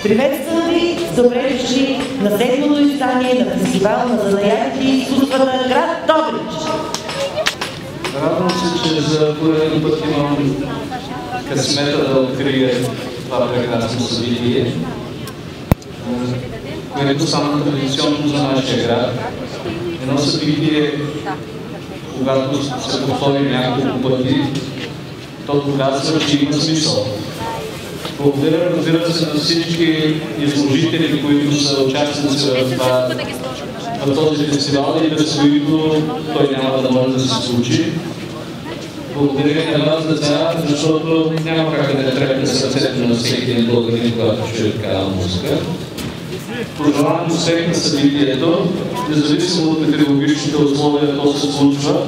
Приветствам ви с добре дошли на седмото издание на фестивал на занаятите и изкуствата на град Добрич. Радвам се, че за пореден път имам късмета да открия това прекрасно събитие, което само традиционно за нашия град. Едно събитие, когато се повтори няколко пъти, то доказва, че има смисъл. Благодаря, разбира се, на всички изложители, които са участници в този фестивал и без които той няма да може да се случи. Благодаря на вас, деца, защото няма как да не трепне сърцето на всеки един българин, когато чуе такава музика. Пожелавам успех на събитието, независимо от метеорологичните условия, то се случва,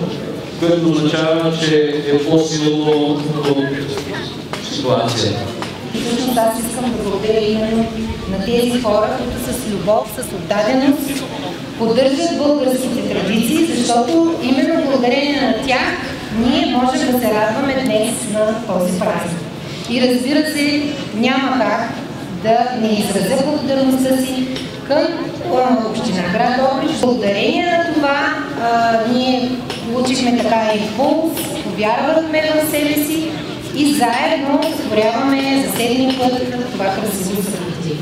което означава, че е по-силно от ситуацията. Всъщност аз искам да благодаря именно на тези хора, които с любов, с отдаденост поддържат българските традиции, защото именно благодарение на тях ние можем да се радваме днес на този празник. И разбира се, няма как да не изразя благодарността си към община град Добрич. Благодарение на това ние получихме така импулс, повярвахме в себе си и заедно сътворяваме за седми път това красиво събитие.